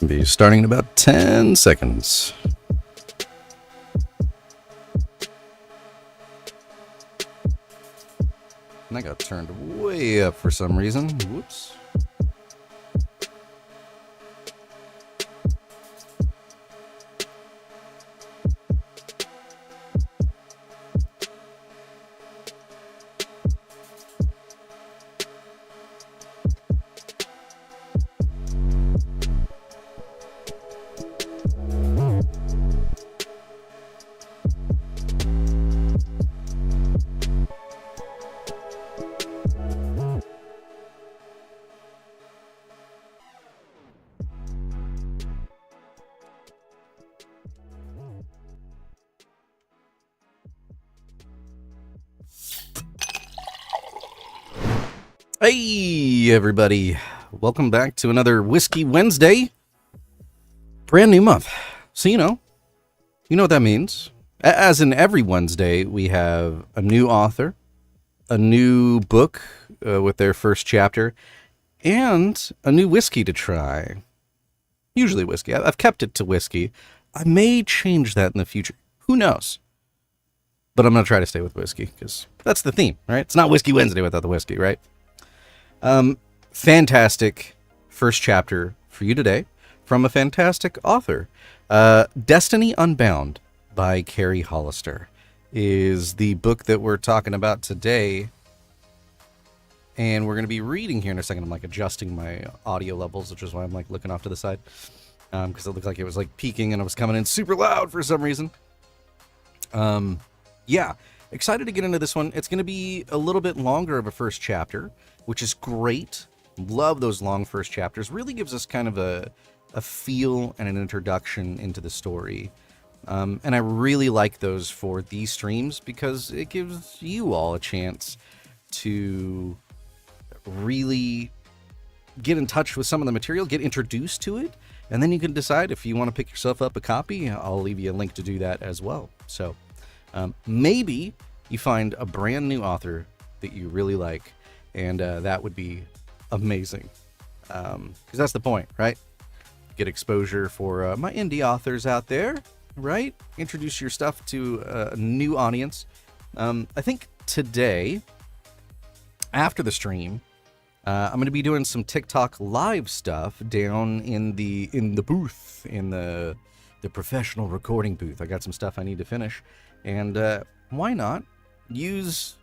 Be starting in about 10 seconds. And that got turned way up for some reason. Whoops. Hey, everybody. Welcome back to another Whiskey Wednesday. Brand new month. So, you know what that means. As in every Wednesday, we have a new author, a new book with their first chapter, and a new whiskey to try. Usually whiskey. I've kept it to whiskey. I may change that in the future. Who knows? But I'm going to try to stay with whiskey because that's the theme, right? It's not Whiskey Wednesday without the whiskey, right? Fantastic first chapter for you today from a fantastic author. Destiny Unbound by Carrie Hollister is the book that we're talking about today. And we're going to be reading here in a second. I'm like adjusting my audio levels, which is why I'm like looking off to the side. Because it looked like it was like peaking and it was coming in super loud for some reason. Yeah, excited to get into this one. It's going to be a little bit longer of a first chapter, which is great. Love those long first chapters. Really gives us kind of a feel and an introduction into the story. And I really like those for these streams because it gives you all a chance to really get in touch with some of the material, get introduced to it, and then you can decide if you want to pick yourself up a copy. I'll leave you a link to do that as well. So maybe you find a brand new author that you really like, and that would be amazing. Because that's the point, right? Get exposure for my indie authors out there, right? Introduce your stuff to a new audience. I think today, after the stream, I'm going to be doing some TikTok live stuff down in the booth, in the professional recording booth. I got some stuff I need to finish, and why not use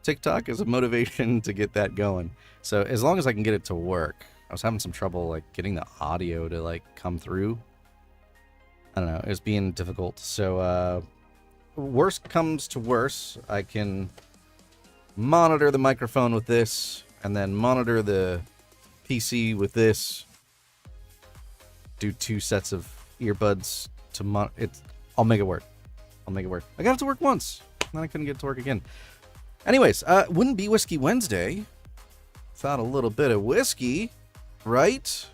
TikTok as a motivation to get that going? So as long as I can get it to work. I was having some trouble like getting the audio to like come through. I don't know, it was being difficult. So worst comes to worst, I can monitor the microphone with this, and then monitor the PC with this. Do 2 sets of earbuds to I'll make it work. I'll make it work. I got it to work once, then I couldn't get it to work again. Anyways, wouldn't be Whiskey Wednesday without a little bit of whiskey, right?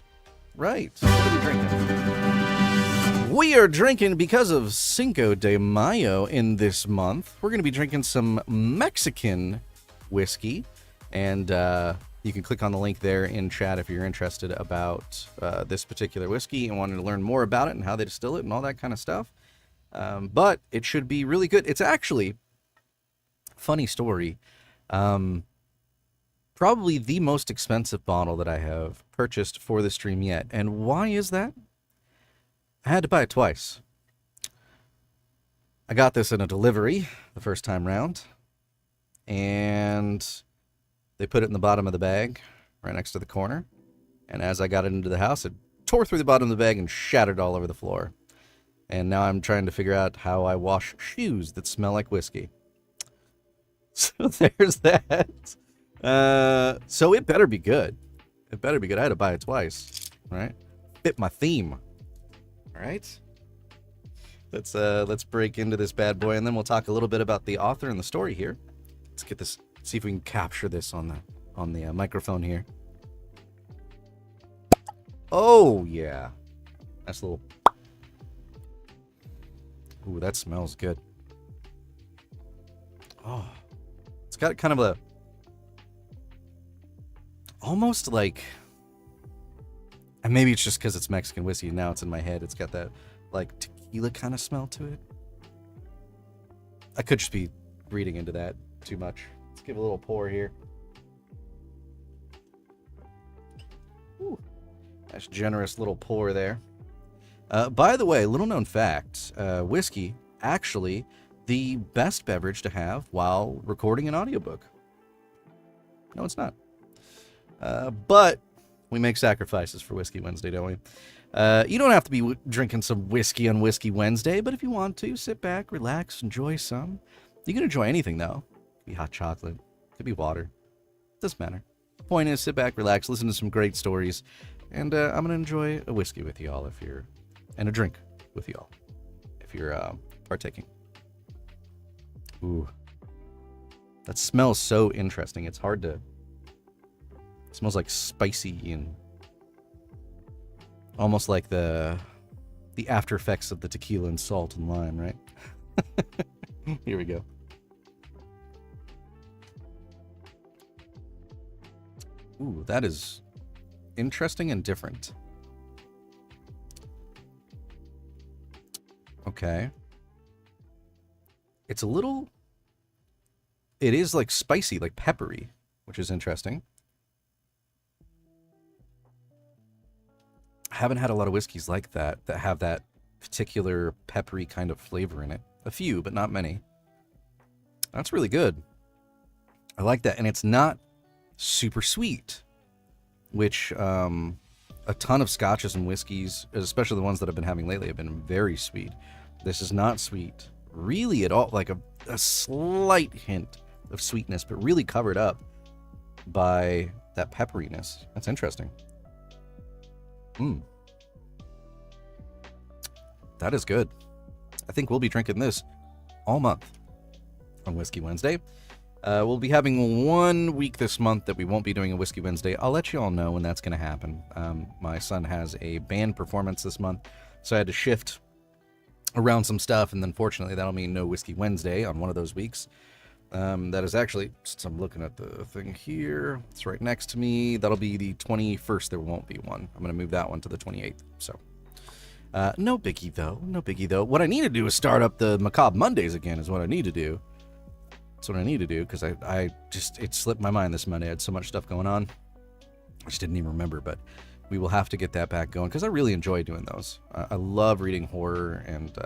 Right. What are we drinking? We are drinking, because of Cinco de Mayo in this month, we're going to be drinking some Mexican whiskey. And you can click on the link there in chat if you're interested about this particular whiskey and wanting to learn more about it and how they distill it and all that kind of stuff. But it should be really good. It's actually, funny story, probably the most expensive bottle that I have purchased for the stream yet. And why is that? I had to buy it twice. I got this in a delivery the first time round, and they put it in the bottom of the bag right next to the corner. And as I got it into the house, it tore through the bottom of the bag and shattered all over the floor. And now I'm trying to figure out how I wash shoes that smell like whiskey. So there's that. So it better be good. It better be good. I had to buy it twice, right? Fit my theme. All right. Let's break into this bad boy, and then we'll talk a little bit about the author and the story here. Let's get this. See if we can capture this on the microphone here. Oh yeah, nice little. Ooh, that smells good. Oh, it's got kind of a almost like, and maybe it's just because it's Mexican whiskey. Now it's in my head. It's got that like tequila kind of smell to it. I could just be reading into that too much. Let's give a little pour here. Ooh, nice generous little pour there. By the way, little known fact, whiskey, actually the best beverage to have while recording an audiobook. No, it's not. But we make sacrifices for Whiskey Wednesday, don't we? You don't have to be drinking some whiskey on Whiskey Wednesday, but if you want to, sit back, relax, enjoy some. You can enjoy anything, though. It could be hot chocolate. It could be water. Doesn't matter. The point is, sit back, relax, listen to some great stories, and I'm going to enjoy a whiskey with y'all if you're... and a drink with y'all if you're partaking. Ooh. That smells so interesting. It's hard to... It smells like spicy and almost like the after effects of the tequila and salt and lime, right? Here we go. Ooh, that is interesting and different. Okay. It's a little... It is like spicy, like peppery, which is interesting. I haven't had a lot of whiskeys like that have that particular peppery kind of flavor in it. A few, but not many. That's really good. I like that. And it's not super sweet, which a ton of scotches and whiskeys, especially the ones that I've been having lately, have been very sweet. This is not sweet really at all, like a slight hint of sweetness, but really covered up by that pepperiness. That's interesting. That is good. I think we'll be drinking this all month on Whiskey Wednesday. We'll be having 1 week this month that we won't be doing a Whiskey Wednesday. I'll let you all know when that's going to happen. My son has a band performance this month, so I had to shift around some stuff, and then fortunately that'll mean no Whiskey Wednesday on one of those weeks. That is actually, since I'm looking at the thing here, it's right next to me. That'll be the 21st. There won't be one. I'm going to move that one to the 28th. So, no biggie though. No biggie though. What I need to do is start up the Macabre Mondays again is what I need to do. That's what I need to do, because I just, it slipped my mind this Monday. I had so much stuff going on. I just didn't even remember, but we will have to get that back going, because I really enjoy doing those. I love reading horror, and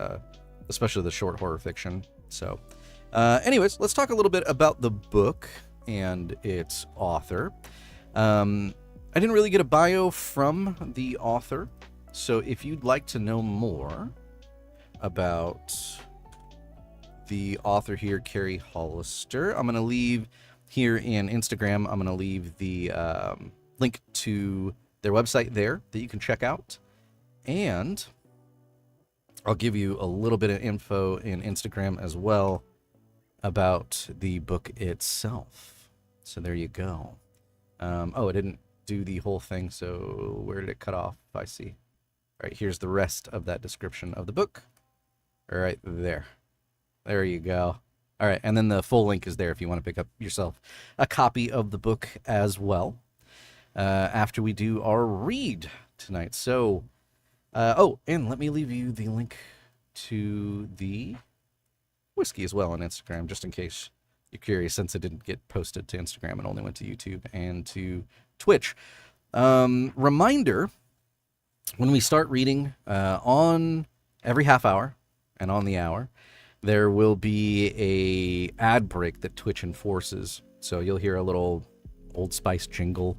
especially the short horror fiction. So, anyways, let's talk a little bit about the book and its author. I didn't really get a bio from the author, so if you'd like to know more about the author here, Carrie Hollister, I'm going to leave here in Instagram, I'm going to leave the link to their website there that you can check out. And I'll give you a little bit of info in Instagram as well about the book itself. So there you go. Oh, I didn't do the whole thing, so where did it cut off? I see. All right, here's the rest of that description of the book. All right, there. There you go. All right, and then the full link is there if you want to pick up yourself a copy of the book as well after we do our read tonight. So, oh, and let me leave you the link to the whiskey as well on Instagram, just in case you're curious, since it didn't get posted to Instagram and only went to YouTube and to Twitch. Reminder, when we start reading on every half hour and on the hour, there will be a ad break that Twitch enforces. So you'll hear a little Old Spice jingle,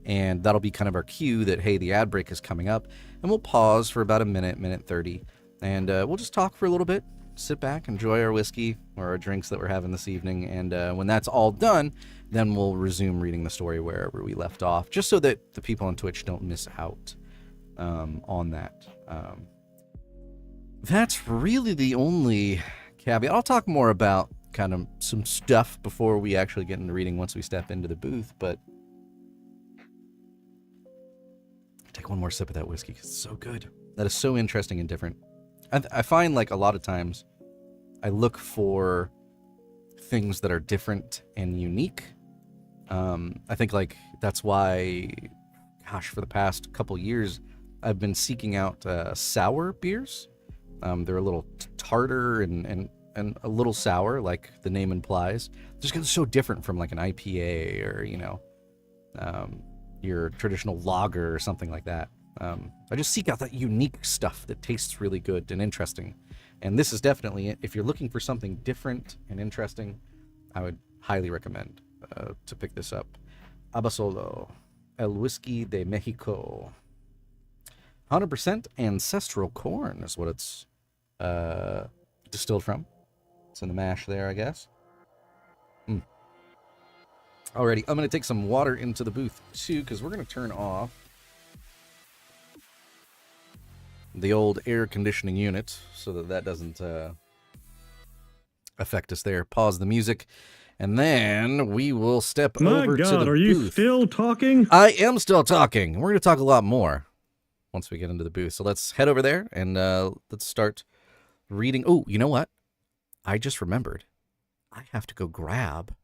and that'll be kind of our cue that, hey, the ad break is coming up. And we'll pause for about a minute 30, and we'll just talk for a little bit, sit back, enjoy our whiskey or our drinks that we're having this evening. And when that's all done, then we'll resume reading the story wherever we left off, just so that the people on Twitch don't miss out on that. That's really the only caveat. I'll talk more about kind of some stuff before we actually get into reading once we step into the booth, but take one more sip of that whiskey because it's so good. That is so interesting and different. I find like a lot of times I look for things that are different and unique. I think like that's why, gosh, for the past couple years, I've been seeking out sour beers. They're a little tartar and a little sour, like the name implies, just because it's so different from like an IPA or, you know, your traditional lager or something like that. I just seek out that unique stuff that tastes really good and interesting. And this is definitely it. If you're looking for something different and interesting, I would highly recommend to pick this up. Abasolo, el Whiskey de Mexico. 100% ancestral corn is what it's distilled from. It's in the mash there, I guess. Alrighty, I'm going to take some water into the booth, too, because we're going to turn off the old air conditioning unit so that doesn't affect us there. Pause the music, and then we will step over to the booth. My God, are you still talking? I am still talking. We're going to talk a lot more once we get into the booth. So let's head over there, and let's start reading. Oh, you know what? I just remembered. I have to go grab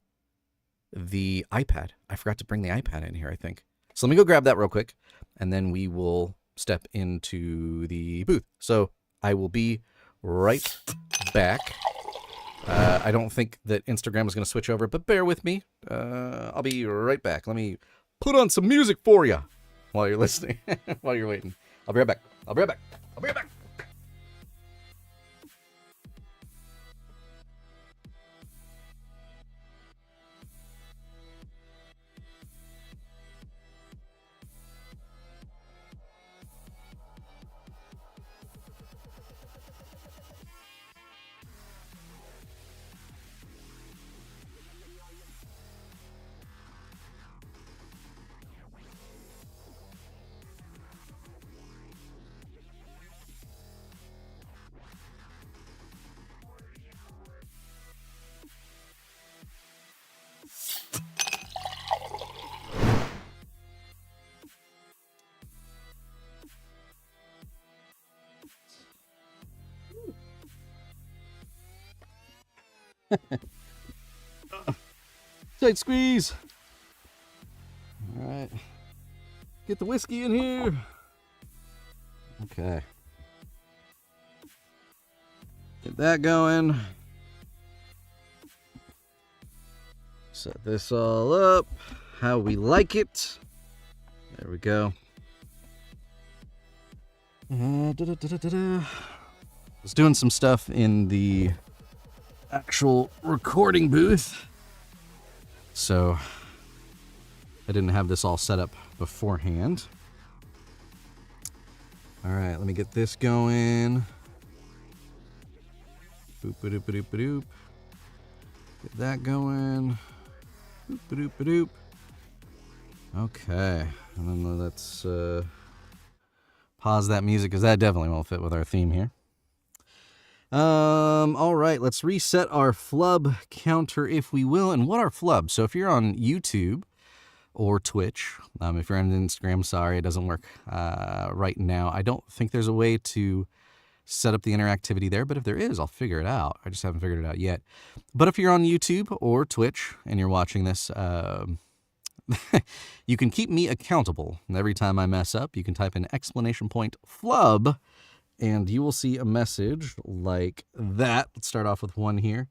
the iPad. I forgot to bring the iPad in here, I think. So let me go grab that real quick, and then we will step into the booth. So I will be right back. I don't think that Instagram is going to switch over, but bear with me. I'll be right back. Let me put on some music for you while you're listening, while you're waiting. I'll be right back. I'll be right back. I'll be right back. Tight squeeze. All right. Get the whiskey in here. Okay. Get that going. Set this all up how we like it. There we go. Was doing some stuff in the actual recording booth, so I didn't have this all set up beforehand. All right, let me get this going. Boop, ba-doop, ba-doop, ba-doop. Get that going. Boop-a-doop-a-doop. Okay, and then let's pause that music because that definitely won't fit with our theme here. All right, let's reset our flub counter, if we will. And what are flubs? So if you're on YouTube or Twitch, if you're on Instagram, sorry, it doesn't work right now. I don't think there's a way to set up the interactivity there, but if there is, I'll figure it out. I just haven't figured it out yet. But if you're on YouTube or Twitch and you're watching this, you can keep me accountable. And every time I mess up, you can type in exclamation point flub, and you will see a message like that. Let's start off with one here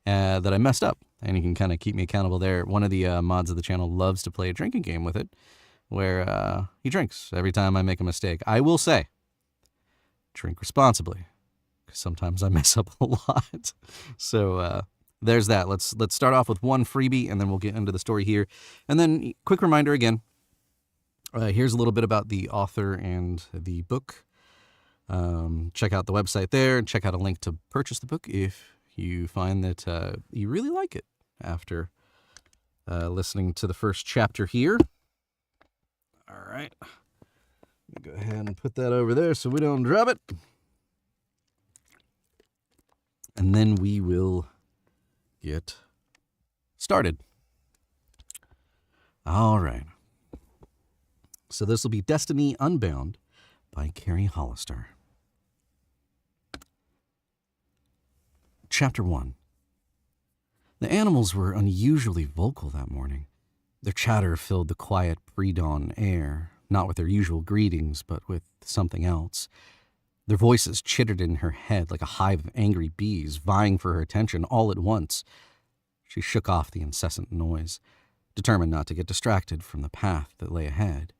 that I messed up, and you can kind of keep me accountable there. One of the mods of the channel loves to play a drinking game with it, where he drinks every time I make a mistake. I will say, drink responsibly, because sometimes I mess up a lot. So there's that. Let's start off with one freebie, and then we'll get into the story here. And then, quick reminder again, here's a little bit about the author and the book. Check out the website there, and check out a link to purchase the book if you find that you really like it after listening to the first chapter here. All right. Go ahead and put that over there so we don't drop it. And then we will get started. All right. So this will be Destiny Unbound by Carrie Hollister. Chapter 1. The animals were unusually vocal that morning. Their chatter filled the quiet pre-dawn air, not with their usual greetings, but with something else. Their voices chittered in her head like a hive of angry bees vying for her attention all at once. She shook off the incessant noise, determined not to get distracted from the path that lay ahead.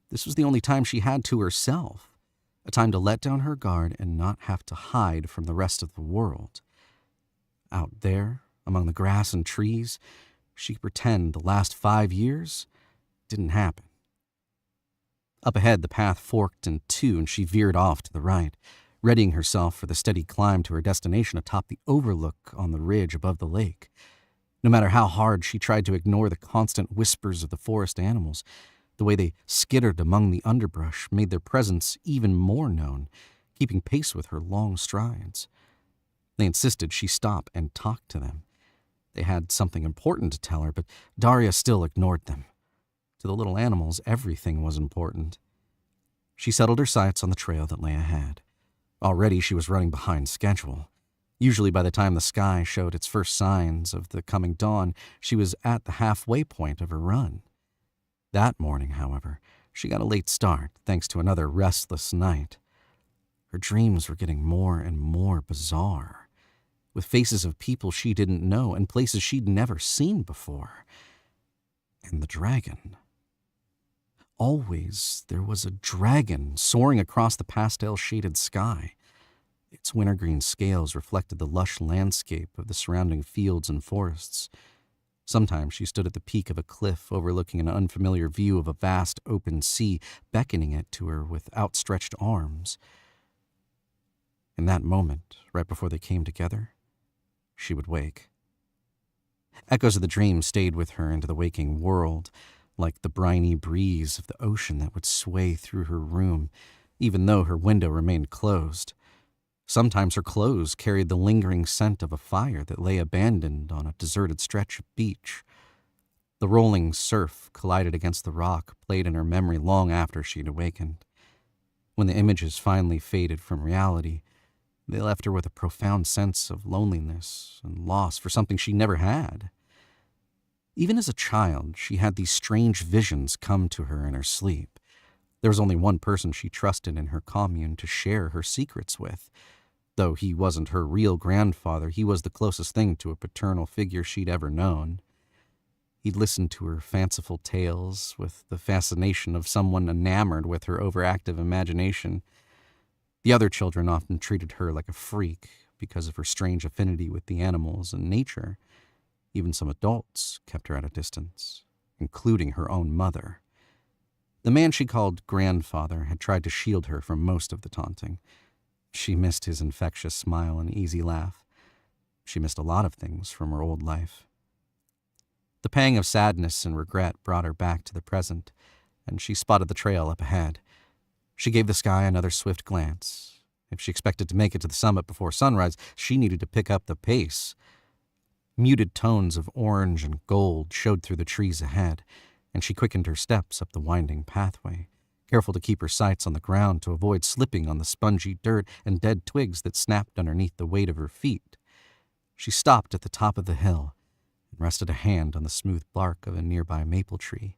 This was the only time she had to herself, a time to let down her guard and not have to hide from the rest of the world. Out there, among the grass and trees, she could pretend the last 5 years didn't happen. Up ahead, the path forked in two, and she veered off to the right, readying herself for the steady climb to her destination atop the overlook on the ridge above the lake. No matter how hard she tried to ignore the constant whispers of the forest animals, the way they skittered among the underbrush made their presence even more known, keeping pace with her long strides. They insisted she stop and talk to them. They had something important to tell her, but Darya still ignored them. To the little animals, everything was important. She settled her sights on the trail that lay ahead. Already she was running behind schedule. Usually by the time the sky showed its first signs of the coming dawn, she was at the halfway point of her run. That morning, however, she got a late start thanks to another restless night. Her dreams were getting more and more bizarre, with faces of people she didn't know and places she'd never seen before. And the dragon. Always there was a dragon soaring across the pastel-shaded sky. Its wintergreen scales reflected the lush landscape of the surrounding fields and forests. Sometimes she stood at the peak of a cliff overlooking an unfamiliar view of a vast open sea, beckoning it to her with outstretched arms. In that moment, right before they came together, she would wake. Echoes of the dream stayed with her into the waking world, like the briny breeze of the ocean that would sway through her room, even though her window remained closed. Sometimes her clothes carried the lingering scent of a fire that lay abandoned on a deserted stretch of beach. The rolling surf collided against the rock, played in her memory long after she'd awakened. When the images finally faded from reality, they left her with a profound sense of loneliness and loss for something she never had. Even as a child, she had these strange visions come to her in her sleep. There was only one person she trusted in her commune to share her secrets with. Though he wasn't her real grandfather, he was the closest thing to a paternal figure she'd ever known. He'd listened to her fanciful tales with the fascination of someone enamored with her overactive imagination. The other children often treated her like a freak because of her strange affinity with the animals and nature. Even some adults kept her at a distance, including her own mother. The man she called grandfather had tried to shield her from most of the taunting. She missed his infectious smile and easy laugh. She missed a lot of things from her old life. The pang of sadness and regret brought her back to the present, and she spotted the trail up ahead. She gave the sky another swift glance. If she expected to make it to the summit before sunrise, she needed to pick up the pace. Muted tones of orange and gold showed through the trees ahead, and she quickened her steps up the winding pathway, careful to keep her sights on the ground to avoid slipping on the spongy dirt and dead twigs that snapped underneath the weight of her feet. She stopped at the top of the hill and rested a hand on the smooth bark of a nearby maple tree,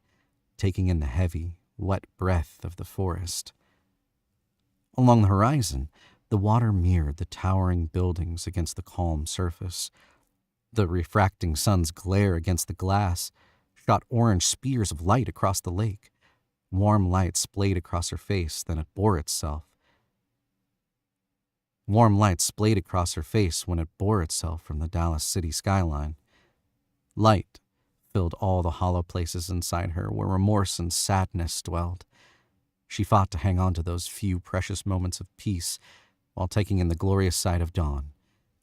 taking in the heavy, wet breath of the forest. Along the horizon, the water mirrored the towering buildings against the calm surface. The refracting sun's glare against the glass shot orange spears of light across the lake. Warm light splayed across her face, then it bore itself. Warm light splayed across her face when it bore itself from the Dallas city skyline. Light filled all the hollow places inside her where remorse and sadness dwelled. She fought to hang on to those few precious moments of peace while taking in the glorious sight of dawn,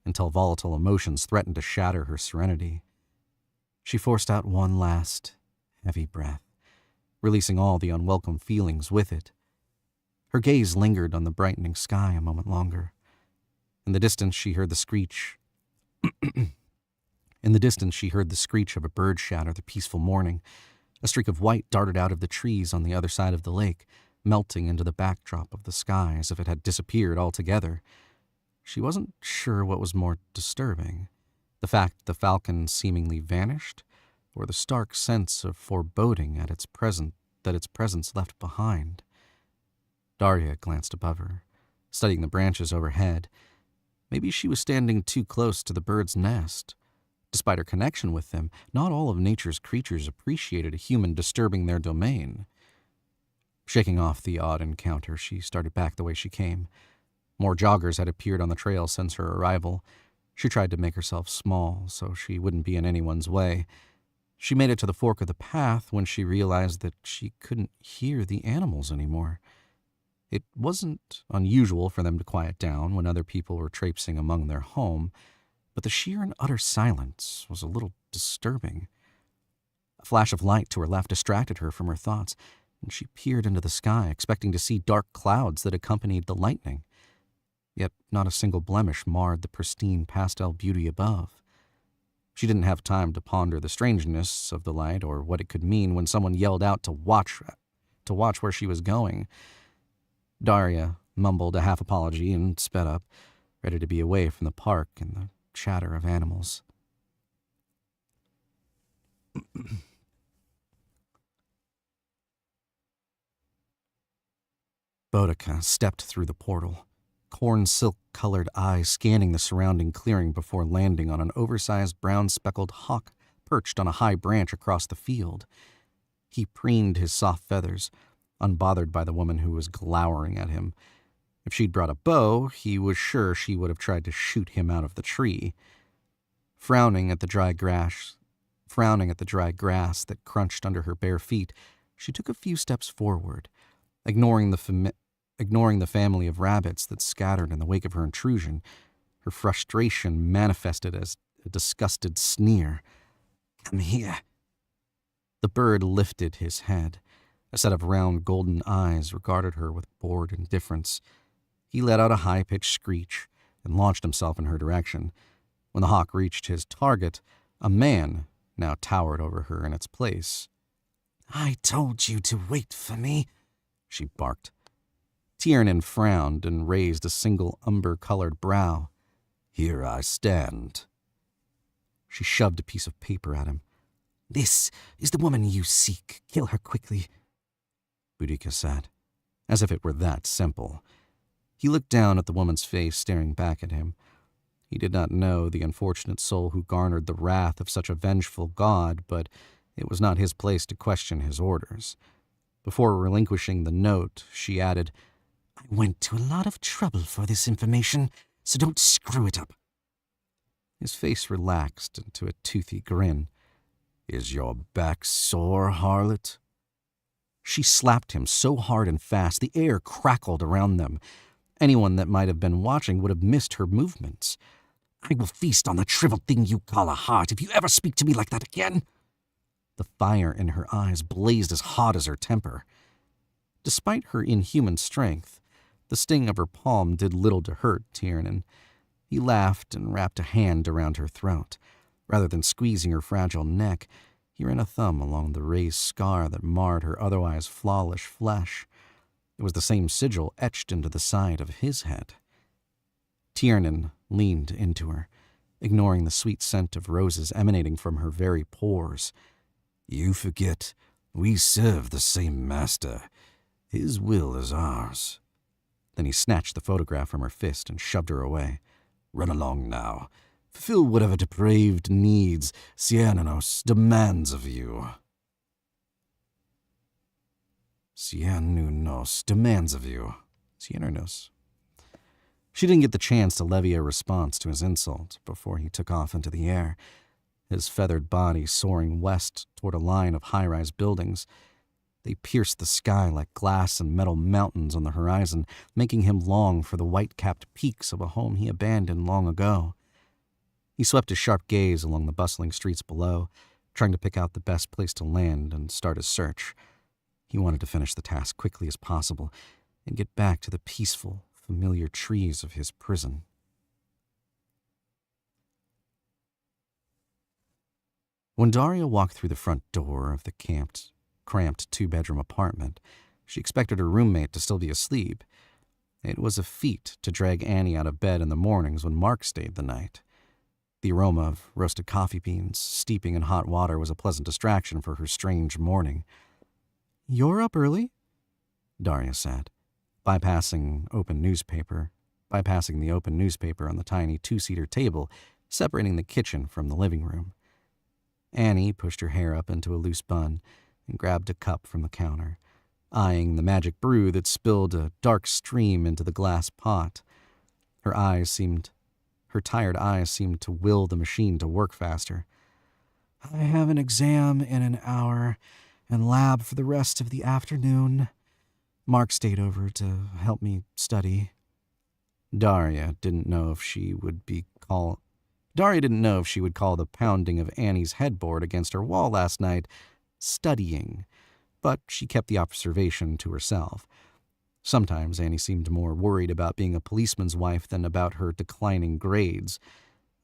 until volatile emotions threatened to shatter her serenity. She forced out one last, heavy breath, releasing all the unwelcome feelings with it. Her gaze lingered on the brightening sky a moment longer. In the distance, she heard the screech. In the distance, she heard the screech of a bird shatter the peaceful morning. A streak of white darted out of the trees on the other side of the lake, melting into the backdrop of the sky as if it had disappeared altogether. She wasn't sure what was more disturbing, the fact the falcon seemingly vanished, or the stark sense of foreboding that its presence left behind. Darya glanced above her, studying the branches overhead. Maybe she was standing too close to the bird's nest. Despite her connection with them, not all of nature's creatures appreciated a human disturbing their domain. Shaking off the odd encounter, she started back the way she came. More joggers had appeared on the trail since her arrival. She tried to make herself small so she wouldn't be in anyone's way. She made it to the fork of the path when she realized that she couldn't hear the animals anymore. It wasn't unusual for them to quiet down when other people were traipsing among their home, but the sheer and utter silence was a little disturbing. A flash of light to her left distracted her from her thoughts, and she peered into the sky, expecting to see dark clouds that accompanied the lightning. Yet not a single blemish marred the pristine pastel beauty above. She didn't have time to ponder the strangeness of the light or what it could mean when someone yelled out to watch where she was going. Darya mumbled a half apology and sped up, ready to be away from the park and the chatter of animals. Boudica stepped through the portal, corn silk-colored eyes scanning the surrounding clearing before landing on an oversized brown-speckled hawk perched on a high branch across the field. He preened his soft feathers, unbothered by the woman who was glowering at him. If she'd brought a bow, he was sure she would have tried to shoot him out of the tree. Frowning at the dry grass that crunched under her bare feet, she took a few steps forward, ignoring the family of rabbits that scattered in the wake of her intrusion. Her frustration manifested as a disgusted sneer. "Come here." The bird lifted his head. A set of round golden eyes regarded her with bored indifference. He let out a high-pitched screech and launched himself in her direction. When the hawk reached his target, a man now towered over her in its place. "I told you to wait for me," she barked. Tiernan frowned and raised a single umber-colored brow. "Here I stand." She shoved a piece of paper at him. "This is the woman you seek. Kill her quickly," Boudica said, as if it were that simple. He looked down at the woman's face, staring back at him. He did not know the unfortunate soul who garnered the wrath of such a vengeful god, but it was not his place to question his orders. Before relinquishing the note, she added, "I went to a lot of trouble for this information, so don't screw it up." His face relaxed into a toothy grin. "Is your back sore, harlot?" She slapped him so hard and fast the air crackled around them. Anyone that might have been watching would have missed her movements. "I will feast on the shriveled thing you call a heart if you ever speak to me like that again." The fire in her eyes blazed as hot as her temper. Despite her inhuman strength, the sting of her palm did little to hurt Tiernan. He laughed and wrapped a hand around her throat. Rather than squeezing her fragile neck, he ran a thumb along the raised scar that marred her otherwise flawless flesh. It was the same sigil etched into the side of his head. Tiernan leaned into her, ignoring the sweet scent of roses emanating from her very pores. "You forget, we serve the same master. His will is ours." Then he snatched the photograph from her fist and shoved her away. "Run along now. Fulfill whatever depraved needs Cernunnos demands of you." Cernunnos demands of you. Cernunnos. She didn't get the chance to levy a response to his insult before he took off into the air, his feathered body soaring west toward a line of high-rise buildings. They pierced the sky like glass and metal mountains on the horizon, making him long for the white-capped peaks of a home he abandoned long ago. He swept his sharp gaze along the bustling streets below, trying to pick out the best place to land and start his search. He wanted to finish the task quickly as possible and get back to the peaceful, familiar trees of his prison. When Darya walked through the front door of the cramped two-bedroom apartment, she expected her roommate to still be asleep. It was a feat to drag Annie out of bed in the mornings when Mark stayed the night. The aroma of roasted coffee beans steeping in hot water was a pleasant distraction for her strange morning. "You're up early?" Darya said, bypassing the open newspaper on the tiny two-seater table, separating the kitchen from the living room. Annie pushed her hair up into a loose bun and grabbed a cup from the counter, eyeing the magic brew that spilled a dark stream into the glass pot. Her tired eyes seemed to will the machine to work faster. "I have an exam in an hour and lab for the rest of the afternoon. Mark stayed over to help me study." Darya didn't know if she would call the pounding of Annie's headboard against her wall last night studying, but she kept the observation to herself. Sometimes Annie seemed more worried about being a policeman's wife than about her declining grades.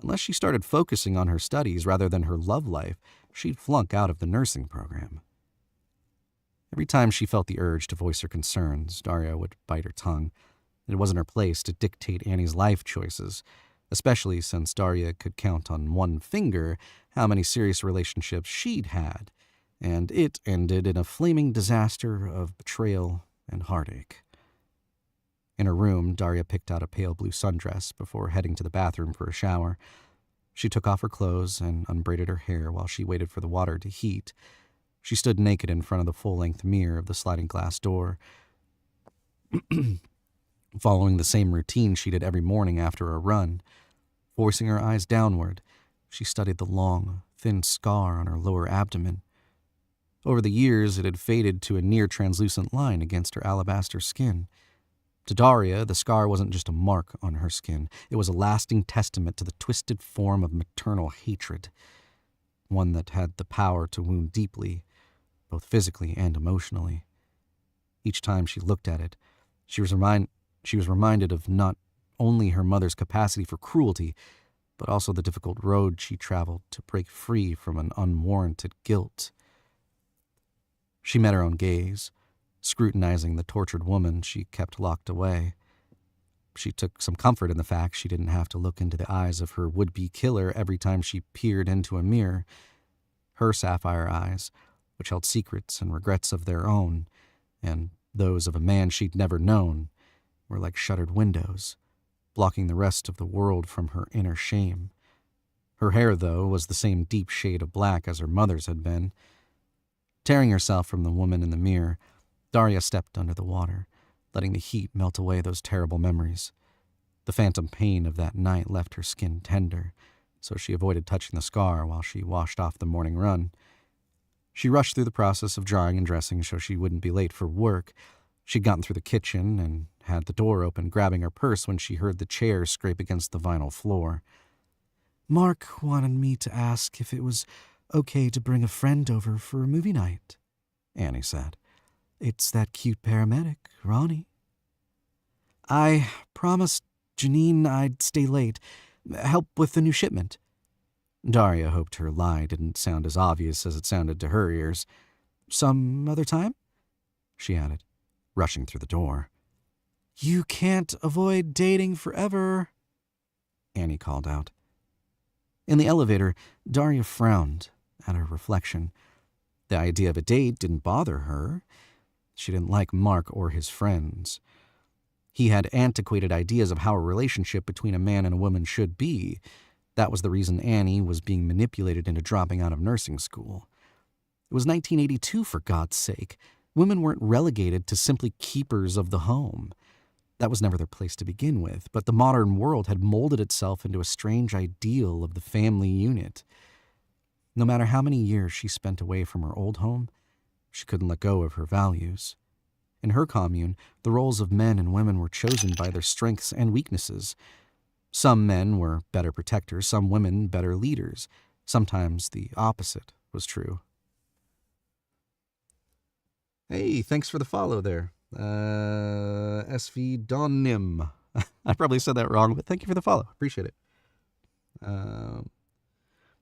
Unless she started focusing on her studies rather than her love life, she'd flunk out of the nursing program. Every time she felt the urge to voice her concerns, Darya would bite her tongue. It wasn't her place to dictate Annie's life choices, especially since Darya could count on one finger how many serious relationships she'd had, and it ended in a flaming disaster of betrayal and heartache. In her room, Darya picked out a pale blue sundress before heading to the bathroom for a shower. She took off her clothes and unbraided her hair while she waited for the water to heat. She stood naked in front of the full-length mirror of the sliding glass door, following the same routine she did every morning after a run. Forcing her eyes downward, she studied the long, thin scar on her lower abdomen. Over the years, it had faded to a near-translucent line against her alabaster skin. To Darya, the scar wasn't just a mark on her skin. It was a lasting testament to the twisted form of maternal hatred, one that had the power to wound deeply, both physically and emotionally. Each time she looked at it, she was reminded of not only her mother's capacity for cruelty, but also the difficult road she traveled to break free from an unwarranted guilt. She met her own gaze, scrutinizing the tortured woman she kept locked away. She took some comfort in the fact she didn't have to look into the eyes of her would-be killer every time she peered into a mirror. Her sapphire eyes, which held secrets and regrets of their own, and those of a man she'd never known, were like shuttered windows, blocking the rest of the world from her inner shame. Her hair, though, was the same deep shade of black as her mother's had been. Tearing herself from the woman in the mirror, Darya stepped under the water, letting the heat melt away those terrible memories. The phantom pain of that night left her skin tender, so she avoided touching the scar while she washed off the morning run. She rushed through the process of drying and dressing so she wouldn't be late for work. She'd gotten through the kitchen and had the door open, grabbing her purse when she heard the chair scrape against the vinyl floor. "Mark wanted me to ask if it was okay to bring a friend over for a movie night," Annie said. "It's that cute paramedic, Ronnie." "I promised Janine I'd stay late, help with the new shipment." Darya hoped her lie didn't sound as obvious as it sounded to her ears. "Some other time?" she added, rushing through the door. "You can't avoid dating forever," Annie called out. In the elevator, Darya frowned at her reflection. The idea of a date didn't bother her. She didn't like Mark or his friends. He had antiquated ideas of how a relationship between a man and a woman should be. That was the reason Annie was being manipulated into dropping out of nursing school. It was 1982, for God's sake. Women weren't relegated to simply keepers of the home. That was never their place to begin with, but the modern world had molded itself into a strange ideal of the family unit. No matter how many years she spent away from her old home, she couldn't let go of her values. In her commune, the roles of men and women were chosen by their strengths and weaknesses. Some men were better protectors, some women better leaders. Sometimes the opposite was true. Hey, thanks for the follow there. SV Donim. I probably said that wrong, but thank you for the follow. Appreciate it.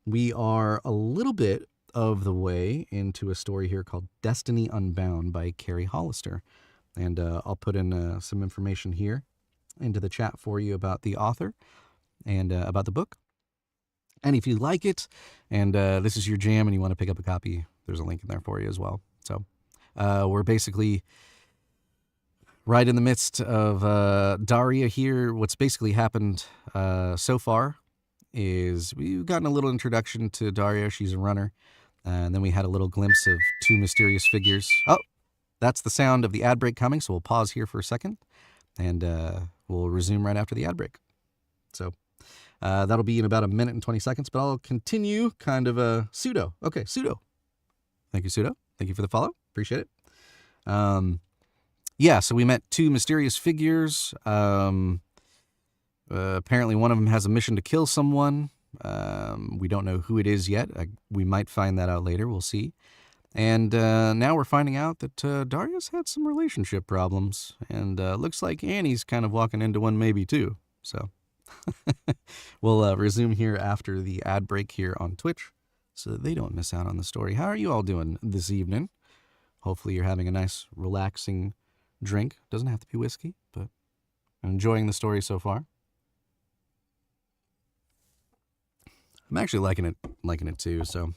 We are a little bit of the way into a story here called Destiny Unbound by Carrie Hollister. And I'll put in some information here into the chat for you about the author and about the book. And if you like it and this is your jam and you want to pick up a copy, there's a link in there for you as well. So we're basically right in the midst of Darya here. What's basically happened so far is we've gotten a little introduction to Darya. She's a runner. And then we had a little glimpse of two mysterious figures. Oh, that's the sound of the ad break coming, so we'll pause here for a second. And we'll resume right after the ad break. So that'll be in about a minute and 20 seconds, but I'll continue kind of a pseudo. Okay, pseudo. Thank you, pseudo. Thank you for the follow. Appreciate it. Yeah, so we met two mysterious figures. Apparently one of them has a mission to kill someone. We don't know who it is yet. We might find that out later. We'll see. And now we're finding out that Darya's had some relationship problems. And looks like Annie's kind of walking into one maybe too. So we'll resume here after the ad break here on Twitch so that they don't miss out on the story. How are you all doing this evening? Hopefully you're having a nice, relaxing drink. Doesn't have to be whiskey, but enjoying the story so far. I'm actually liking it too. So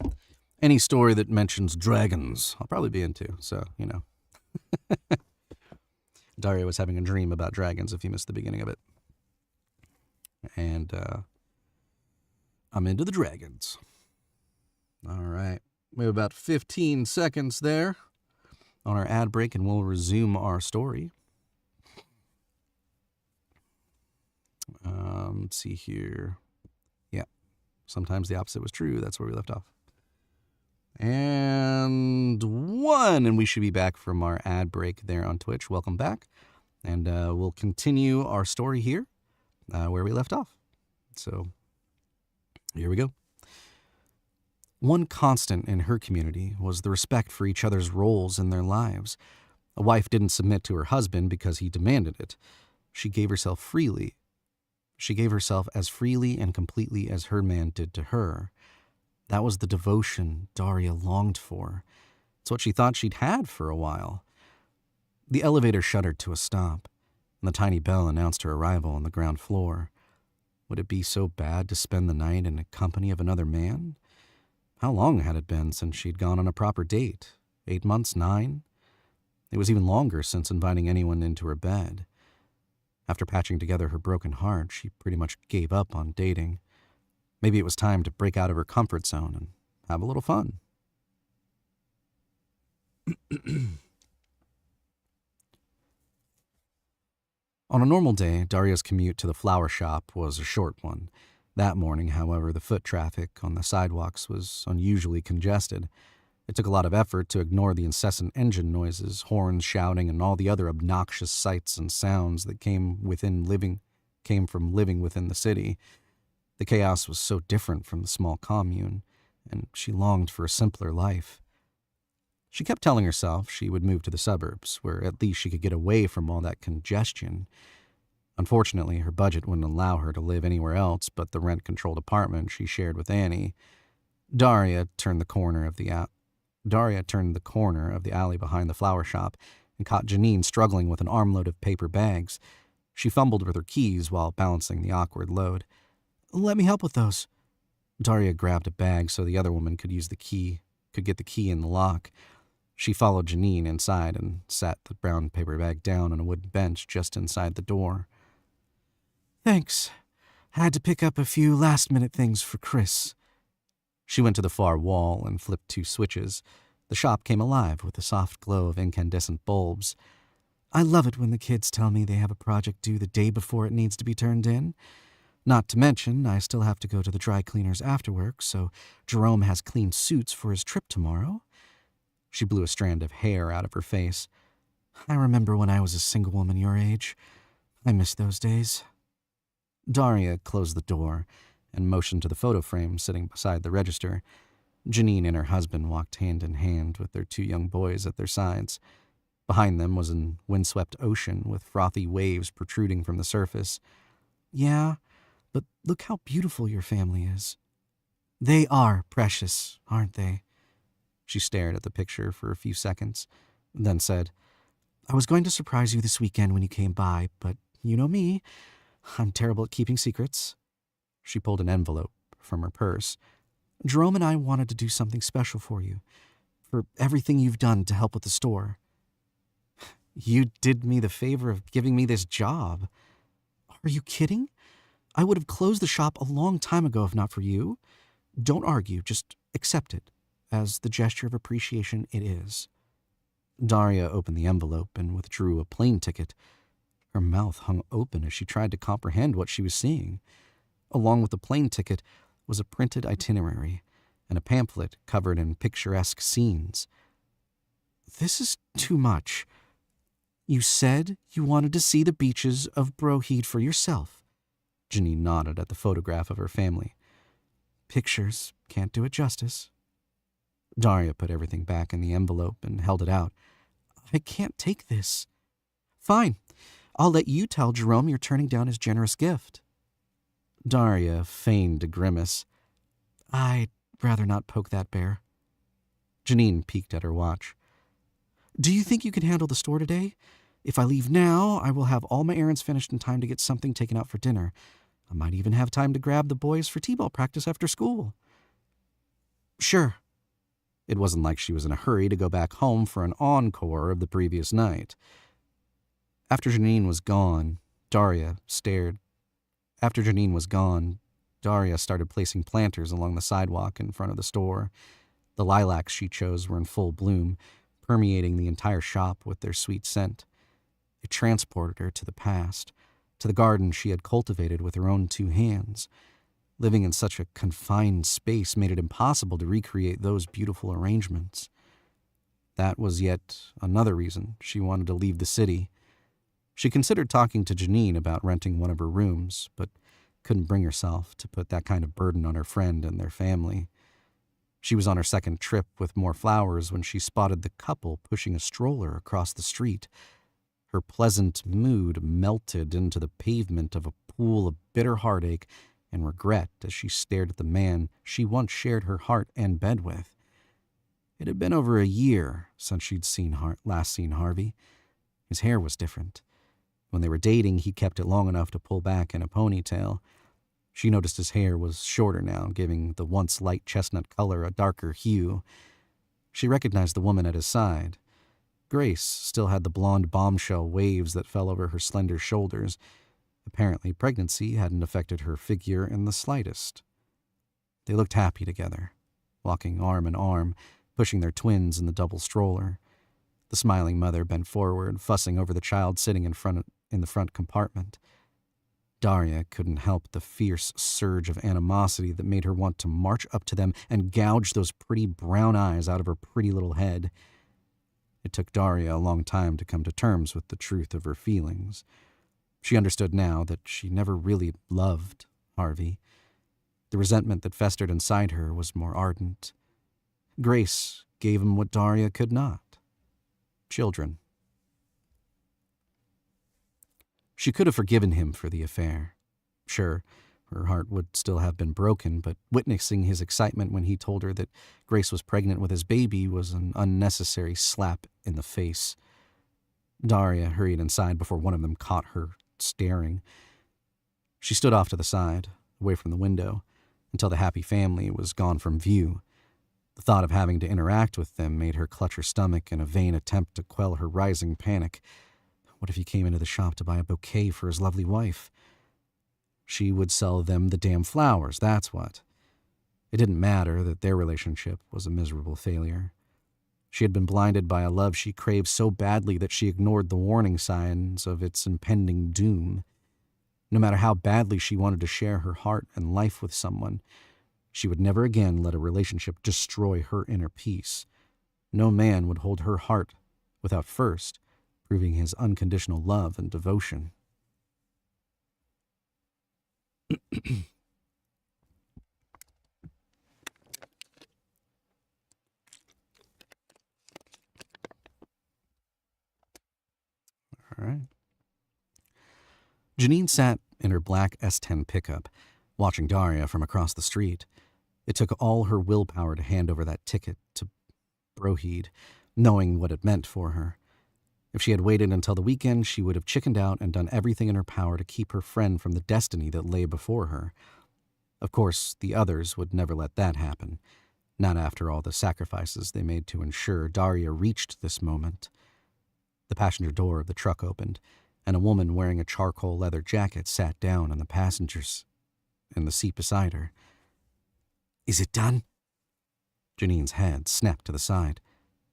any story that mentions dragons, I'll probably be into. So, you know. Darya was having a dream about dragons if you missed the beginning of it. And I'm into the dragons. All right. We have about 15 seconds there on our ad break, and we'll resume our story. Let's see here. Yeah. Sometimes the opposite was true. That's where we left off. And we should be back from our ad break there on Twitch. Welcome back. And we'll continue our story here where we left off. So here we go. One constant in her community was the respect for each other's roles in their lives. A wife didn't submit to her husband because he demanded it. She gave herself freely. She gave herself as freely and completely as her man did to her. That was the devotion Darya longed for. It's what she thought she'd had for a while. The elevator shuddered to a stop, and the tiny bell announced her arrival on the ground floor. Would it be so bad to spend the night in the company of another man? How long had it been since she'd gone on a proper date? 8 months, 9? It was even longer since inviting anyone into her bed. After patching together her broken heart, she pretty much gave up on dating. Maybe it was time to break out of her comfort zone and have a little fun. On a normal day, Darya's commute to the flower shop was a short one. That morning, however, the foot traffic on the sidewalks was unusually congested. It took a lot of effort to ignore the incessant engine noises, horns shouting, and all the other obnoxious sights and sounds that came from living within the city. The chaos was so different from the small commune, and she longed for a simpler life. She kept telling herself she would move to the suburbs, where at least she could get away from all that congestion. Unfortunately, her budget wouldn't allow her to live anywhere else but the rent-controlled apartment she shared with Annie. Darya turned the corner of the alley behind the flower shop and caught Janine struggling with an armload of paper bags. She fumbled with her keys while balancing the awkward load. "Let me help with those." Darya grabbed a bag so the other woman could get the key in the lock. She followed Janine inside and sat the brown paper bag down on a wooden bench just inside the door. "Thanks. Had to pick up a few last-minute things for Chris." She went to the far wall and flipped 2 switches. The shop came alive with the soft glow of incandescent bulbs. "I love it when the kids tell me they have a project due the day before it needs to be turned in. Not to mention, I still have to go to the dry cleaners after work, so Jerome has clean suits for his trip tomorrow." She blew a strand of hair out of her face. "I remember when I was a single woman your age. I miss those days." Darya closed the door and motioned to the photo frame sitting beside the register. Janine and her husband walked hand in hand with their 2 young boys at their sides. Behind them was an windswept ocean with frothy waves protruding from the surface. "Yeah, but look how beautiful your family is." "They are precious, aren't they?" She stared at the picture for a few seconds, then said, "I was going to surprise you this weekend when you came by, but you know me. I'm terrible at keeping secrets." She pulled an envelope from her purse. "Jerome and I wanted to do something special for you, for everything you've done to help with the store." "You did me the favor of giving me this job." "Are you kidding? I would have closed the shop a long time ago if not for you. Don't argue, just accept it, as the gesture of appreciation it is." Darya opened the envelope and withdrew a plane ticket. Her mouth hung open as she tried to comprehend what she was seeing. Along with the plane ticket was a printed itinerary and a pamphlet covered in picturesque scenes. "This is too much. You said you wanted to see the beaches of Broheed for yourself." Janine nodded at the photograph of her family. "Pictures can't do it justice." Darya put everything back in the envelope and held it out. "I can't take this." "Fine. I'll let you tell Jerome you're turning down his generous gift." Darya feigned a grimace. "I'd rather not poke that bear." Janine peeked at her watch. "Do you think you can handle the store today? If I leave now, I will have all my errands finished in time to get something taken out for dinner. I might even have time to grab the boys for t-ball practice after school." "Sure." It wasn't like she was in a hurry to go back home for an encore of the previous night. After Janine was gone, Darya started placing planters along the sidewalk in front of the store. The lilacs she chose were in full bloom, permeating the entire shop with their sweet scent. It transported her to the past, to the garden she had cultivated with her own 2 hands. Living in such a confined space made it impossible to recreate those beautiful arrangements. That was yet another reason she wanted to leave the city. She considered talking to Janine about renting one of her rooms, but couldn't bring herself to put that kind of burden on her friend and their family. She was on her second trip with more flowers when she spotted the couple pushing a stroller across the street. Her pleasant mood melted into the pavement of a pool of bitter heartache and regret as she stared at the man she once shared her heart and bed with. It had been over a year since she'd last seen Harvey. His hair was different. When they were dating, he kept it long enough to pull back in a ponytail. She noticed his hair was shorter now, giving the once light chestnut color a darker hue. She recognized the woman at his side. Grace still had the blonde bombshell waves that fell over her slender shoulders. Apparently, pregnancy hadn't affected her figure in the slightest. They looked happy together, walking arm in arm, pushing their twins in the double stroller. The smiling mother bent forward, fussing over the child sitting in the front compartment. Darya couldn't help the fierce surge of animosity that made her want to march up to them and gouge those pretty brown eyes out of her pretty little head. It took Darya a long time to come to terms with the truth of her feelings. She understood now that she never really loved Harvey. The resentment that festered inside her was more ardent. Grace gave him what Darya could not. Children. She could have forgiven him for the affair. Sure, her heart would still have been broken, but witnessing his excitement when he told her that Grace was pregnant with his baby was an unnecessary slap in the face. Darya hurried inside before one of them caught her staring. She stood off to the side, away from the window, until the happy family was gone from view. The thought of having to interact with them made her clutch her stomach in a vain attempt to quell her rising panic. What if he came into the shop to buy a bouquet for his lovely wife? She would sell them the damn flowers, that's what. It didn't matter that their relationship was a miserable failure. She had been blinded by a love she craved so badly that she ignored the warning signs of its impending doom. No matter how badly she wanted to share her heart and life with someone, she would never again let a relationship destroy her inner peace. No man would hold her heart without first proving his unconditional love and devotion. All right. Janine sat in her black S10 pickup, watching Darya from across the street. It took all her willpower to hand over that ticket to Broheed, knowing what it meant for her. If she had waited until the weekend, she would have chickened out and done everything in her power to keep her friend from the destiny that lay before her. Of course, the others would never let that happen, not after all the sacrifices they made to ensure Darya reached this moment. The passenger door of the truck opened, and a woman wearing a charcoal leather jacket sat down in the seat beside her. "Is it done?" Janine's head snapped to the side.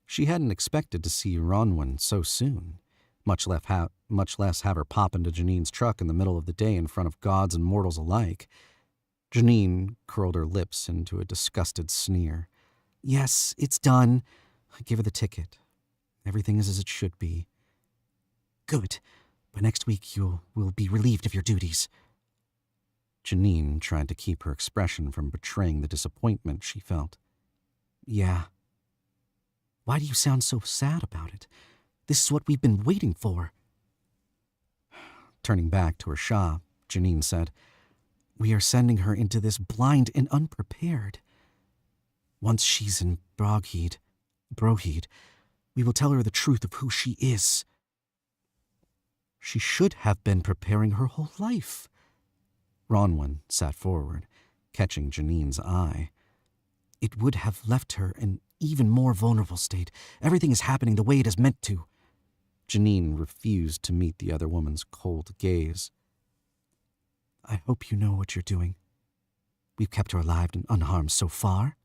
She hadn't expected to see Ronwin so soon, much less have her pop into Janine's truck in the middle of the day in front of gods and mortals alike. Janine curled her lips into a disgusted sneer. "Yes, it's done. I gave her the ticket. Everything is as it should be." "Good. By next week you will be relieved of your duties." Janine tried to keep her expression from betraying the disappointment she felt. "Yeah. Why do you sound so sad about it? This is what we've been waiting for." Turning back to her shop, Janine said, "We are sending her into this blind and unprepared. Once she's in Broheed, we will tell her the truth of who she is. She should have been preparing her whole life." Ronwin sat forward, catching Janine's eye. "It would have left her in even more vulnerable state. Everything is happening the way it is meant to." Janine refused to meet the other woman's cold gaze. "I hope you know what you're doing. We've kept her alive and unharmed so far."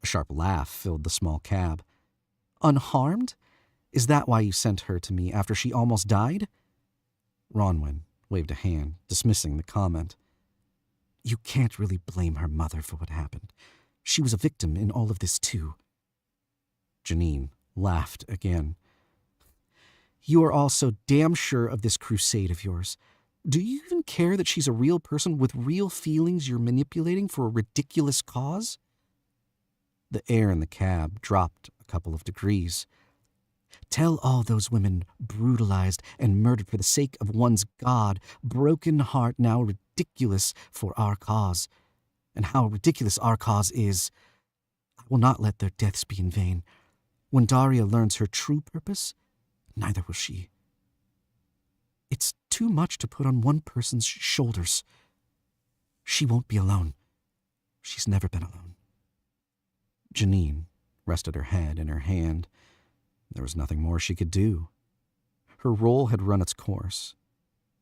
A sharp laugh filled the small cab. "Unharmed? Is that why you sent her to me after she almost died?" Ronwin waved a hand, dismissing the comment. "You can't really blame her mother for what happened. She was a victim in all of this, too." Janine laughed again. "You are all so damn sure of this crusade of yours. Do you even care that she's a real person with real feelings you're manipulating for a ridiculous cause?" The air in the cab dropped a couple of degrees. "Tell all those women brutalized and murdered for the sake of one's God, broken heart now ridiculous for our cause, and how ridiculous our cause is. I will not let their deaths be in vain. When Darya learns her true purpose, neither will she. It's too much to put on one person's shoulders. She won't be alone. She's never been alone." Janine rested her head in her hand. There was nothing more she could do. Her role had run its course.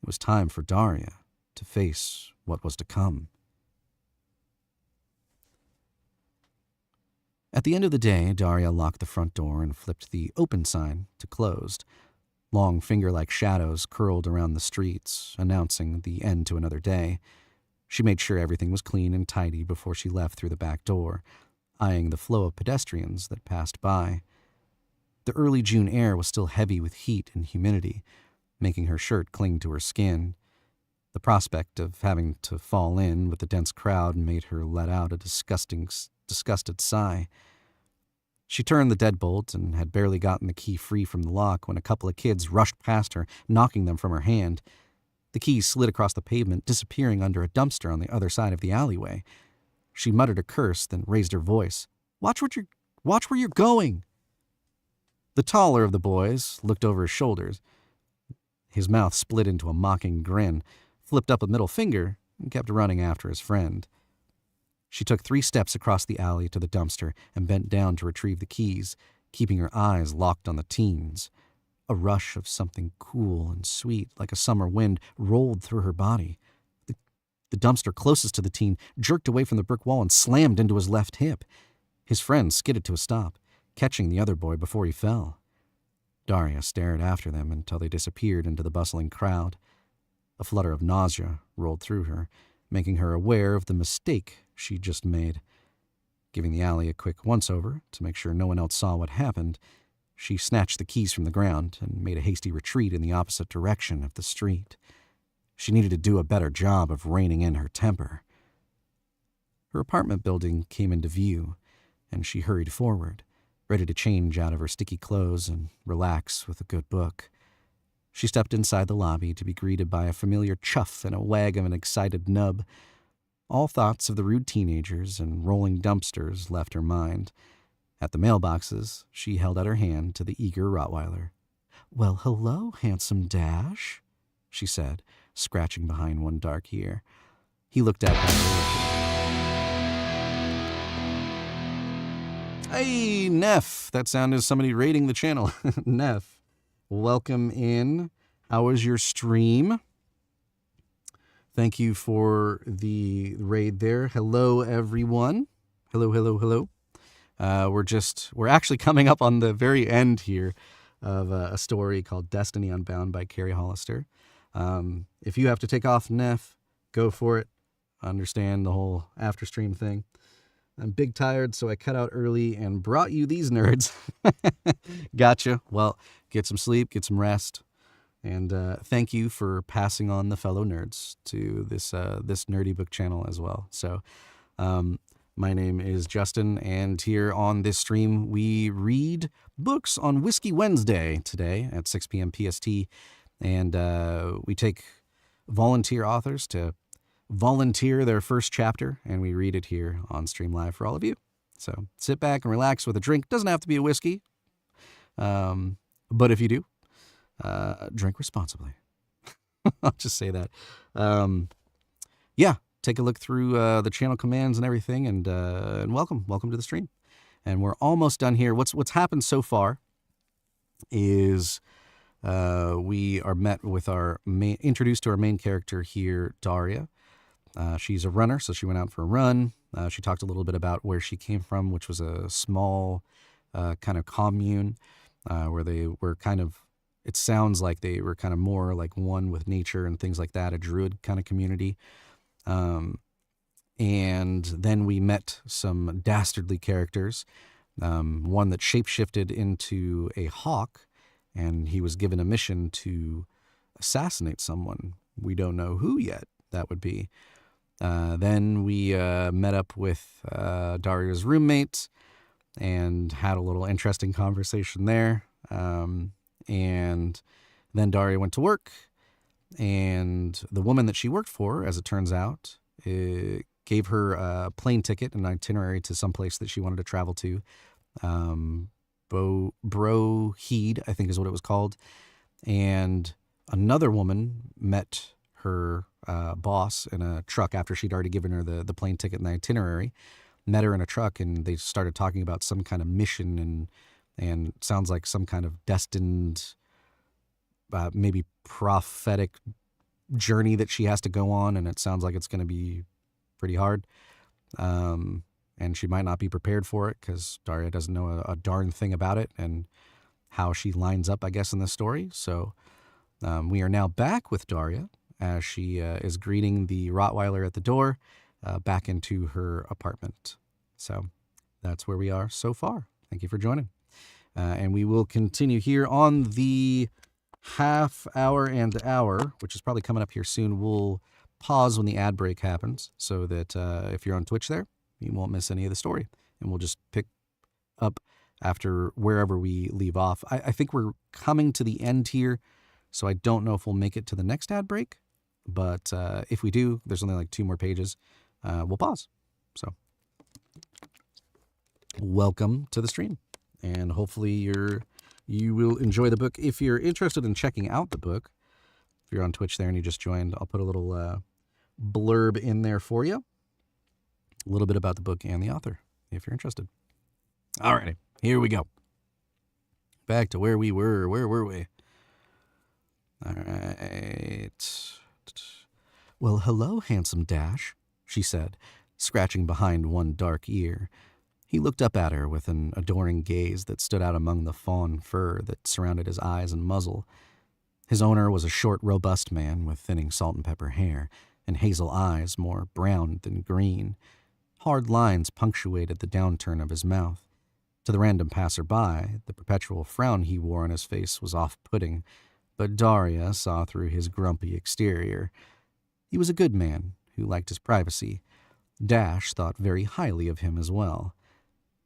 It was time for Darya to face what was to come. At the end of the day, Darya locked the front door and flipped the open sign to closed. Long finger-like shadows curled around the streets, announcing the end to another day. She made sure everything was clean and tidy before she left through the back door, eyeing the flow of pedestrians that passed by. The early June air was still heavy with heat and humidity, making her shirt cling to her skin. The prospect of having to fall in with the dense crowd made her let out a disgusted sigh. She turned the deadbolt and had barely gotten the key free from the lock when a couple of kids rushed past her, knocking them from her hand. The key slid across the pavement, disappearing under a dumpster on the other side of the alleyway. She muttered a curse, then raised her voice. Watch where you're going! The taller of the boys looked over his shoulders. His mouth split into a mocking grin, flipped up a middle finger, and kept running after his friend. She took 3 steps across the alley to the dumpster and bent down to retrieve the keys, keeping her eyes locked on the teens. A rush of something cool and sweet, like a summer wind, rolled through her body. The dumpster closest to the teen jerked away from the brick wall and slammed into his left hip. His friend skidded to a stop, catching the other boy before he fell. Darya stared after them until they disappeared into the bustling crowd. A flutter of nausea rolled through her, making her aware of the mistake she'd just made. Giving the alley a quick once-over to make sure no one else saw what happened, she snatched the keys from the ground and made a hasty retreat in the opposite direction of the street. She needed to do a better job of reining in her temper. Her apartment building came into view, and she hurried forward, ready to change out of her sticky clothes and relax with a good book. She stepped inside the lobby to be greeted by a familiar chuff and a wag of an excited nub. All thoughts of the rude teenagers and rolling dumpsters left her mind. At the mailboxes, she held out her hand to the eager Rottweiler. Well, hello, handsome Dash, she said, scratching behind one dark ear. He looked at her. Hey, Neff. That sound is somebody raiding the channel. Neff, welcome in. How was your stream? Thank you for the raid there. Hello, everyone. Hello. We're actually coming up on the very end here of a story called Destiny Unbound by Carrie Hollister. If you have to take off, Neff, go for it. I understand the whole after stream thing. I'm big tired, so I cut out early and brought you these nerds. Gotcha. Well, get some sleep, get some rest, and thank you for passing on the fellow nerds to this nerdy book channel as well. So, my name is Justin, and here on this stream, we read books on Whiskey Wednesday today at 6 p.m. PST, and we take volunteer authors to volunteer their first chapter, and we read it here on Stream Live for all of you. So sit back and relax with a drink. Doesn't have to be a whiskey, but if you do, drink responsibly. I'll just say that. Yeah, take a look through the channel commands and everything, and welcome to the stream. And we're almost done here. What's happened so far is we are introduced to our main character here, Darya. She's a runner, so she went out for a run. She talked a little bit about where she came from, which was a small kind of commune where they were kind of, it sounds like they were kind of more like one with nature and things like that, a druid kind of community. And then we met some dastardly characters, one that shapeshifted into a hawk, and he was given a mission to assassinate someone. We don't know who yet that would be. Then we met up with Darya's roommate and had a little interesting conversation there. And then Darya went to work, and the woman that she worked for, as it turns out, gave her a plane ticket, an itinerary to some place that she wanted to travel to. Broheed, I think is what it was called. And another woman met her boss in a truck after she'd already given her the plane ticket and the itinerary, met her in a truck, and they started talking about some kind of mission and sounds like some kind of destined, maybe prophetic journey that she has to go on, and it sounds like it's going to be pretty hard. And she might not be prepared for it because Darya doesn't know a darn thing about it and how she lines up, I guess, in the story. So we are now back with Darya as she is greeting the Rottweiler at the door back into her apartment. So that's where we are so far. Thank you for joining. And we will continue here on the half hour and hour, which is probably coming up here soon. We'll pause when the ad break happens so that if you're on Twitch there, you won't miss any of the story. And we'll just pick up after wherever we leave off. I think we're coming to the end here, so I don't know if we'll make it to the next ad break. But if we do, there's only like 2 more pages. We'll pause. So welcome to the stream. And hopefully you will enjoy the book. If you're interested in checking out the book, if you're on Twitch there and you just joined, I'll put a little blurb in there for you. A little bit about the book and the author, if you're interested. All righty, here we go. Back to where we were. Where were we? All right. Well, hello, handsome Dash, she said, scratching behind one dark ear. He looked up at her with an adoring gaze that stood out among the fawn fur that surrounded his eyes and muzzle. His owner was a short, robust man with thinning salt and pepper hair and hazel eyes more brown than green. Hard lines punctuated the downturn of his mouth. To the random passerby, the perpetual frown he wore on his face was off-putting, but Darya saw through his grumpy exterior. He was a good man who liked his privacy. Dash thought very highly of him as well.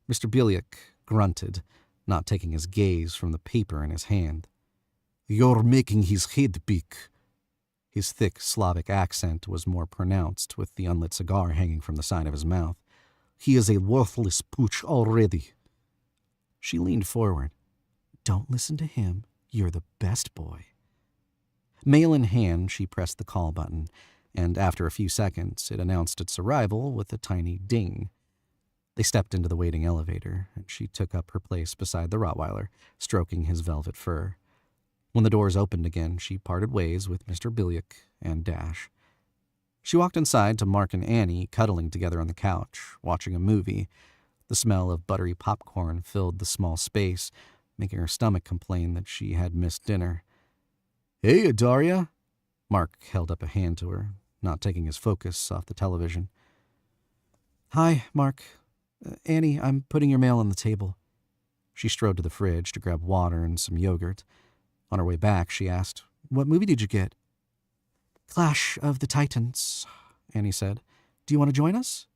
Mr. Bilyuk grunted, not taking his gaze from the paper in his hand. "You're making his head big." His thick Slavic accent was more pronounced, with the unlit cigar hanging from the side of his mouth. "He is a worthless pooch already." She leaned forward. "Don't listen to him. You're the best boy." Mail in hand, she pressed the call button, and after a few seconds, it announced its arrival with a tiny ding. They stepped into the waiting elevator, and she took up her place beside the Rottweiler, stroking his velvet fur. When the doors opened again, she parted ways with Mr. Bilyuk and Dash. She walked inside to Mark and Annie cuddling together on the couch, watching a movie. The smell of buttery popcorn filled the small space, making her stomach complain that she had missed dinner. "Hey, Darya!" Mark held up a hand to her, not taking his focus off the television. "Hi, Mark. Annie, I'm putting your mail on the table." She strode to the fridge to grab water and some yogurt. On her way back, she asked, "What movie did you get?" "Clash of the Titans," Annie said. "Do you want to join us?"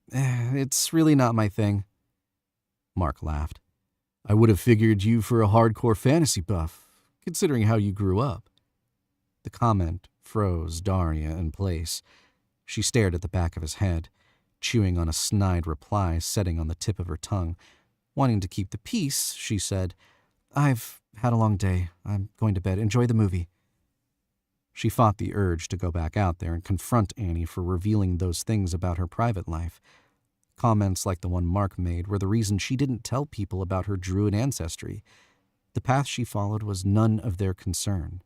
It's really not my thing." Mark laughed. "I would have figured you for a hardcore fantasy buff, considering how you grew up." The comment froze Darya in place. She stared at the back of his head, chewing on a snide reply setting on the tip of her tongue. Wanting to keep the peace, she said, "I've had a long day. I'm going to bed. Enjoy the movie." She fought the urge to go back out there and confront Annie for revealing those things about her private life. Comments like the one Mark made were the reason she didn't tell people about her druid ancestry. The path she followed was none of their concern.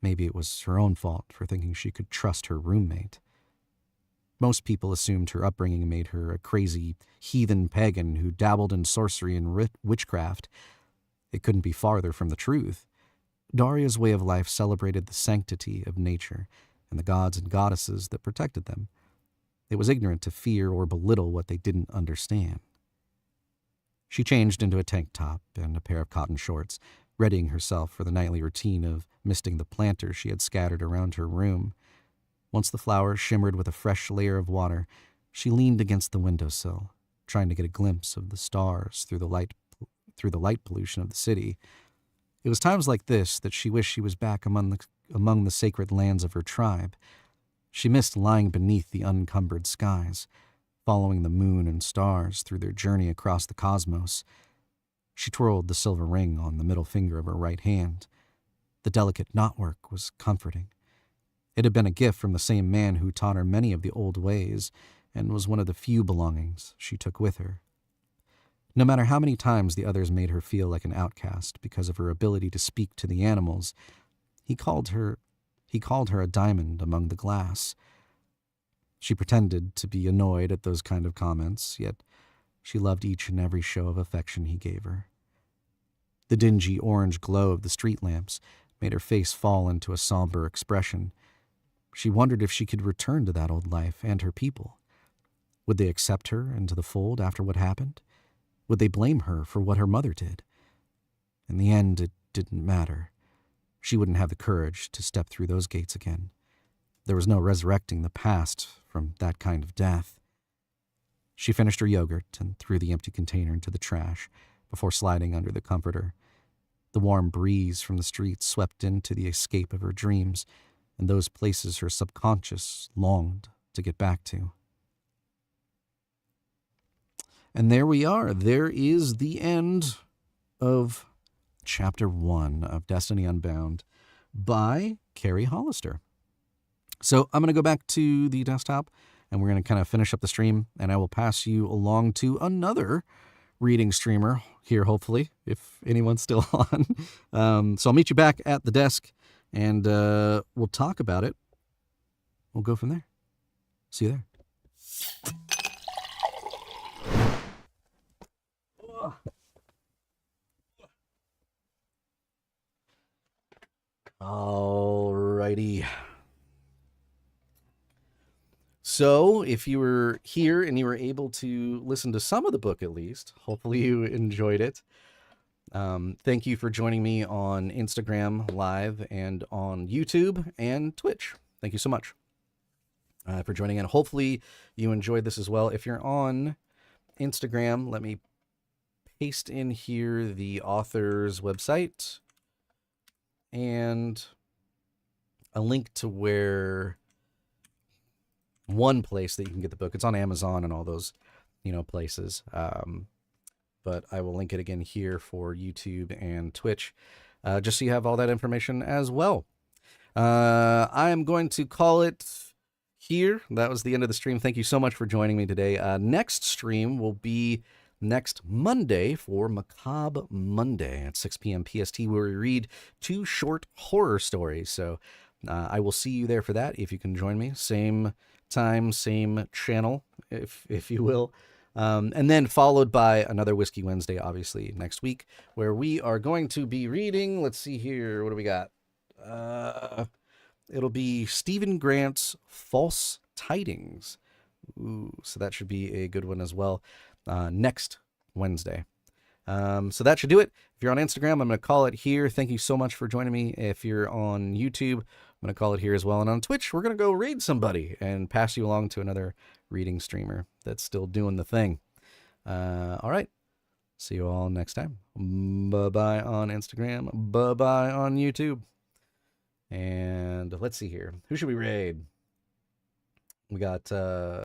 Maybe it was her own fault for thinking she could trust her roommate. Most people assumed her upbringing made her a crazy, heathen pagan who dabbled in sorcery and witchcraft. It couldn't be farther from the truth. Darya's way of life celebrated the sanctity of nature and the gods and goddesses that protected them. It was ignorant to fear or belittle what they didn't understand. She changed into a tank top and a pair of cotton shorts, readying herself for the nightly routine of misting the planters she had scattered around her room. Once the flowers shimmered with a fresh layer of water, she leaned against the windowsill, trying to get a glimpse of the stars through the light pollution of the city. It was times like this that she wished she was back among the sacred lands of her tribe. She missed lying beneath the unencumbered skies, following the moon and stars through their journey across the cosmos. She twirled the silver ring on the middle finger of her right hand. The delicate knotwork was comforting. It had been a gift from the same man who taught her many of the old ways and was one of the few belongings she took with her. No matter how many times the others made her feel like an outcast because of her ability to speak to the animals, he called her a diamond among the glass. She pretended to be annoyed at those kind of comments, yet she loved each and every show of affection he gave her. The dingy orange glow of the street lamps made her face fall into a somber expression. She wondered if she could return to that old life and her people. Would they accept her into the fold after what happened? Would they blame her for what her mother did? In the end, it didn't matter. She wouldn't have the courage to step through those gates again. There was no resurrecting the past from that kind of death. She finished her yogurt and threw the empty container into the trash before sliding under the comforter. The warm breeze from the streets swept into the escape of her dreams and those places her subconscious longed to get back to. And there we are. There is the end of Chapter 1 of Destiny Unbound by Carrie Hollister. So I'm going to go back to the desktop, and we're going to kind of finish up the stream, and I will pass you along to another reading streamer here, hopefully, if anyone's still on. So I'll meet you back at the desk, and we'll talk about it. We'll go from there. See you there. Alrighty. So, if you were here and you were able to listen to some of the book at least, hopefully you enjoyed it. Thank you for joining me on Instagram Live and on YouTube and Twitch. Thank you so much for joining in. Hopefully you enjoyed this as well. If you're on Instagram, let me paste in here the author's website and a link to where one place that you can get the book. It's on Amazon and all those, places. But I will link it again here for YouTube and Twitch, just so you have all that information as well. I am going to call it here. That was the end of the stream. Thank you so much for joining me today. Next stream will be next Monday for Macabre Monday at 6 p.m. PST, where we read 2 short horror stories. So I will see you there for that, if you can join me. Same time, same channel, if you will. And then followed by another Whiskey Wednesday, obviously, next week, where we are going to be reading, let's see here, what do we got? It'll be Stephen Grant's False Tidings. Ooh, so that should be a good one as well. Next Wednesday. So that should do it. If you're on Instagram, I'm going to call it here. Thank you so much for joining me. If you're on YouTube, I'm going to call it here as well. And on Twitch, we're going to go raid somebody and pass you along to another reading streamer that's still doing the thing. All right. See you all next time. Bye-bye on Instagram. Bye-bye on YouTube. And let's see here. Who should we raid? We got...